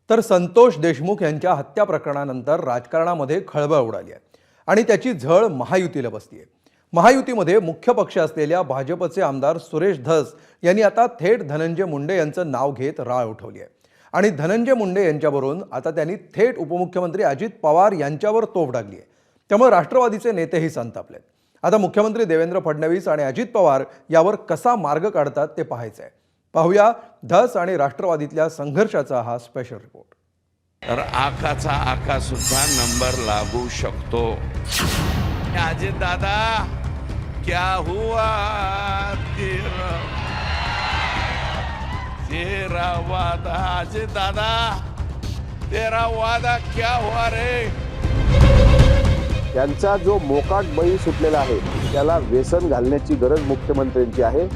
तर संतोष देशमुख यांच्या हत्या प्रकरणानंतर राजकारणामध्ये खळबळ उडाली आहे आणि त्याची झळ महायुतीला बसली आहे। महायुतीमध्ये मुख्य पक्ष असलेल्या भाजपचे आमदार सुरेश धस यांनी आता थेट धनंजय मुंडे यांचं नाव घेत राळ उठवली आहे आणि धनंजय मुंडे यांच्यावरून आता त्यांनी थेट उपमुख्यमंत्री अजित पवार यांच्यावर तोफ डागली आहे। त्यामुळे राष्ट्रवादीचे नेतेही संतापलेत। आता मुख्यमंत्री देवेंद्र फडणवीस आणि अजित पवार यावर कसा मार्ग काढतात ते पाहायचं आहे। पाहूया धस आणि राष्ट्रवादीतल्या संघर्षाचा हा स्पेशल रिपोर्ट। तर आकाचा आका सुद्धा नंबर लागू शकतो। अजित दादा क्या हुआ तेरा वादा, अजित दादा तेरा वादा क्या हुआ रे। त्यांचा जो मोकाट बळी सुटलेला आहे त्याला व्यसन घालण्याची गरज मुख्यमंत्र्यांची आहे।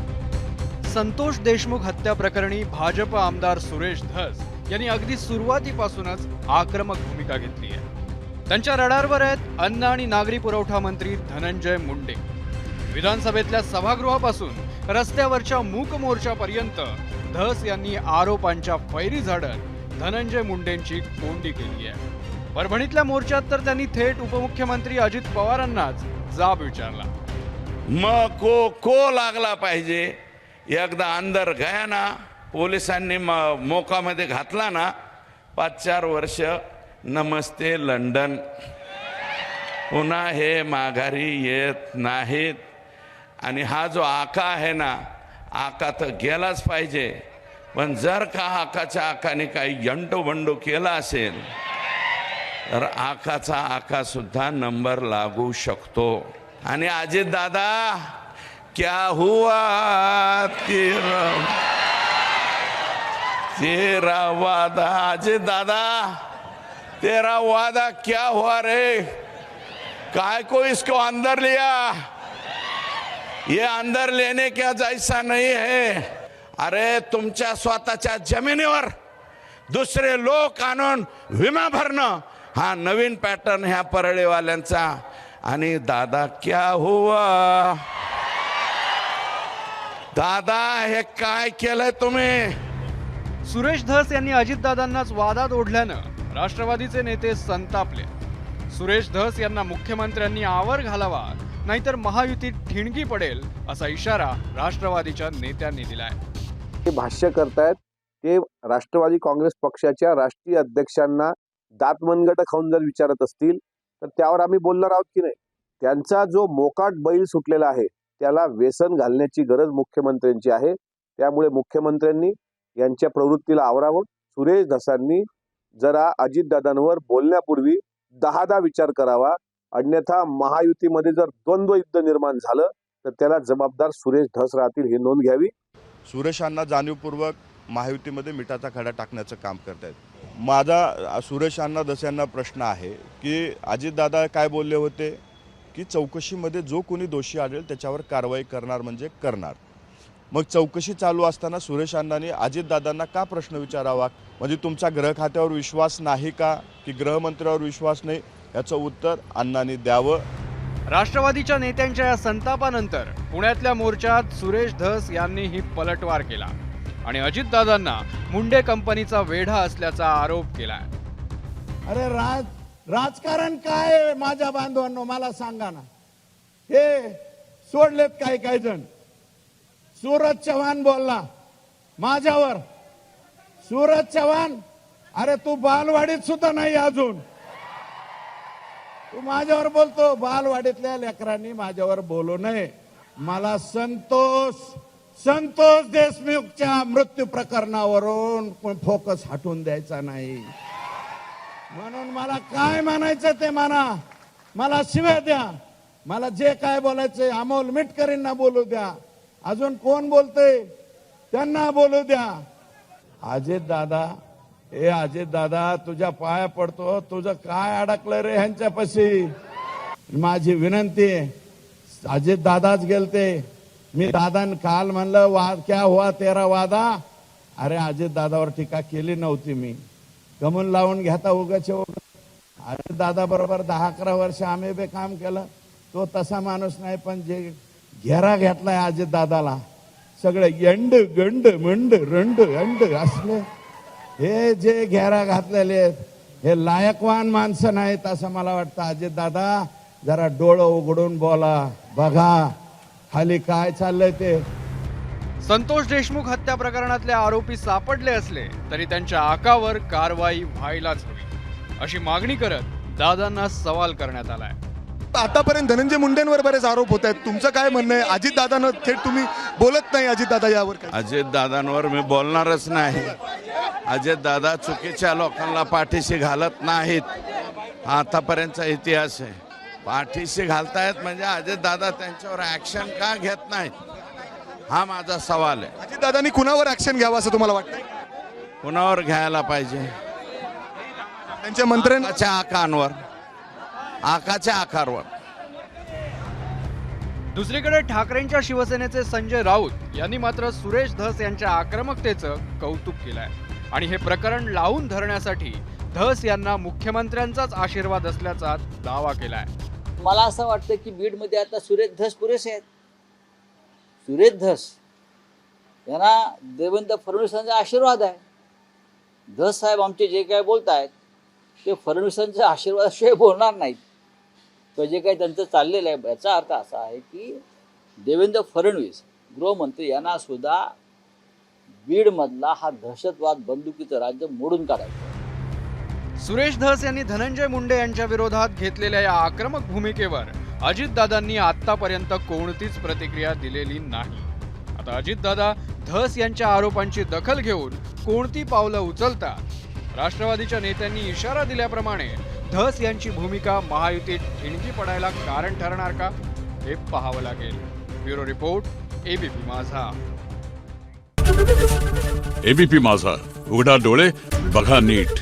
संतोष देशमुख हत्या प्रकरणी भाजप आमदार सुरेश धस यांनी अगदी सुरुवातीपासूनच आक्रमक भूमिका घेतली आहे। त्यांच्या रडारवर आहेत अन्न आणि नागरी पुरवठा मंत्री धनंजय मुंडे। विधानसभेतल्या सभागृहापासून रस्त्यावरच्या मूक मोर्चापर्यंत धस यांनी आरोपांच्या फैरी झाडत धनंजय मुंडेंची कोंडी केली आहे। परभणीतल्या मोर्चात तर त्यांनी थेट उपमुख्यमंत्री अजित पवारांनाच जाब विचारला। को लागला पाहिजे। एकदा अंदर गया ना, पोलिसांनी मोकामध्ये घातला ना, 5-4 वर्ष नमस्ते लंडन, पुन्हा हे माघारी येत नाहीत। आणि हा जो आका आहे ना, आका तर गेलाच पाहिजे, पण जर का आकाच्या आकाने काही यंटोबंडो केला असेल तर आकाचा आका सुद्धा नंबर लागू शकतो। आणि अजित दादा क्या हुआ तेरा वादा, अजित दादा तेरा वादा क्या हुआ रे। काय को इसको अंदर लिया, ये अंदर लेने का जैसा नहीं है। अरे तुमच्या स्वतःच्या जमिनीवर दुसरे लोक आणून विमा भरणं हा नवीन पॅटर्न ह्या परळेवाल्यांचा। आणि दादा क्या हुआ, दादा हे काय केलंय तुम्ही। सुरेश धस यांनी अजितदादांनाच वादात ओढल्यानं राष्ट्रवादीचे नेते संतापले। सुरेश धस यांना मुख्यमंत्र्यांनी आवर घालावा, नाहीतर महायुतीत ठिणगी पडेल असा इशारा राष्ट्रवादीच्या नेत्यांनी दिलाय। ते भाष्य करतायत ते राष्ट्रवादी काँग्रेस पक्षाच्या राष्ट्रीय अध्यक्षांना दातमनगट खाऊन जर विचारत असतील तर त्यावर आम्ही बोलणार आहोत की नाही। त्यांचा जो मोकाट बैल सुटलेला आहे त्याला व्यसन घालण्याची गरज मुख्यमंत्र्यांची आहे। त्यामुळे मुख्यमंत्र्यांनी यांच्या प्रवृत्तीला आवरावं। सुरेश धसांनी जरा अजितदादांवर बोलण्यापूर्वी 10दा विचार करावा, अन्यथा महायुतीमध्ये जर द्वंद्व युद्ध निर्माण झालं तर त्याला जबाबदार सुरेश धस राहतील, ही नोंद घ्यावी। सुरेशांना जाणीवपूर्वक महायुतीमध्ये मिठाचा खडा टाकण्याचं काम करतायत। माझा सुरेशांना धस यांना प्रश्न आहे की अजितदादा काय बोलले होते की चौकशीमध्ये जो कोणी दोषी आढळेल त्याच्यावर कारवाई करणार म्हणजे करणार। मग चौकशी चालू असताना सुरेश अण्णांनी अजितदादांना का प्रश्न विचारावा, म्हणजे तुमचा गृह खात्यावर विश्वास नाही का की गृहमंत्र्यावर विश्वास नाही, याचं उत्तर अण्णांनी द्यावं। राष्ट्रवादीच्या नेत्यांच्या या संतापानंतर पुण्यातल्या मोर्चात सुरेश धस यांनीही पलटवार केला आणि अजितदादांना मुंडे कंपनीचा वेढा असल्याचा आरोप केलाय। अरे राजकारण काय माझ्या बांधवांनो, मला सांगा ना। हे सोडलेत काही जण। सूरज चव्हाण बोलला माझ्यावर। सूरज चव्हाण, अरे तू बालवाडीत सुद्धा नाही अजून, तू माझ्यावर बोलतो। बालवाडीतल्या लेकरांनी माझ्यावर बोलू नये। मला संतोष देशमुखच्या मृत्यू प्रकरणावरून फोकस हटवून द्यायचा नाही। म्हणून मला काय म्हणायचं ते म्हणा, मला शिव्या द्या, मला जे काय बोलायचंय अमोल मिटकरींना बोलू द्या, अजून कोण बोलतय त्यांना बोलू द्या। अजित दादा तुझ्या पाया पडतो, तुझं काय अडकलं रे ह्यांच्यापाशी। माझी विनंती आहे, अजित दादाच गेलते, मी दादान काल म्हणलं क्या हुआ तेरा वादा। अरे अजित दादावर टीका केली नव्हती मी, गमून लावून घेता उगाच। अजित दादा बरोबर 10-11 वर्ष आम्ही बे काम केलं, तो तसा माणूस नाही, पण जे घेरा घेतलाय अजित दादाला, सगळे यंड गंड मंड रंड अंड असले हे जे घेरा घातलेले आहेत हे लायकवान माणसं नाहीत असं मला वाटतं. अजित दादा जरा डोळं उघडून बोला, बघा खाली काय चाललंय ते. संतोष देशमुख हत्या प्रकरणातले आरोपी सापडले असले तरी त्यांच्या आकावर कारवाई व्हायलाच हवी अशी मागणी करत दादांना सवाल करण्यात आलाय. आतापर्यंत धनंजय मुंडेंवर बरेच आरोप होत आहेत, तुमचं काय म्हणणं आहे? अजित दादांना थेट तुम्ही बोलत नाही, अजित दादा यावर काय? अजितदादांवर मी बोलणारच नाही. अजितदादा चुकीच्या लोकांना पाठीशी घालत नाहीत. हा आतापर्यंतचा इतिहास आहे. पाठीशी घालतायत म्हणजे अजितदादा त्यांच्यावर ऍक्शन का घेत नाहीत, हा माझा सवाल आहे. अजित दादांनी कुणावर ऍक्शन घ्यावं असं तुम्हाला वाटतं? कुणावर घ्यायला पाहिजे? त्यांच्या मंत्र्यांना आकाच्या आकांवर, आकाच्या आकारवर. दुसरीकडे ठाकरेंच्या शिवसेनेचे संजय राऊत यांनी मात्र सुरेश धस यांच्या आक्रमकतेचं कौतुक केलंय आणि हे प्रकरण लावून धरण्यासाठी धस यांना मुख्यमंत्र्यांचाच आशीर्वाद असल्याचा दावा केलाय. मला असं वाटतं की बीडमध्ये आता सुरेश धस पुरेसे आहेत. सुरेश धस यांना देवेंद्र फडणवीसांचा आशीर्वाद आहे. धस साहेब आमचे जे काय बोलतायत ते फडणवीसांच्या आशीर्वादाशिवाय बोलणार नाहीत. तर जे काही त्यांचं चाललेलं आहे याचा अर्थ असा आहे की देवेंद्र फडणवीस गृहमंत्री यांना सुद्धा बीडमधला हा दहशतवाद बंदुकीचं राज्य मोडून काढायचं. सुरेश धस यांनी धनंजय मुंडे यांच्या विरोधात घेतलेल्या या आक्रमक भूमिकेवर अजितदादांनी आतापर्यंत कोणतीच प्रतिक्रिया दिलेली नाही. आता अजितदादा धस यांच्या आरोपांची दखल घेऊन कोणती पावलं उचलतात? राष्ट्रवादीच्या नेत्यांनी इशारा दिल्याप्रमाणे धस यांची भूमिका महायुतीत ठिणगी पडायला कारण ठरणार का, हे पाहावं लागेल. ब्युरो रिपोर्ट, एबीपी माझा. एबीपी माझा, उघडा डोळे बघा नीट.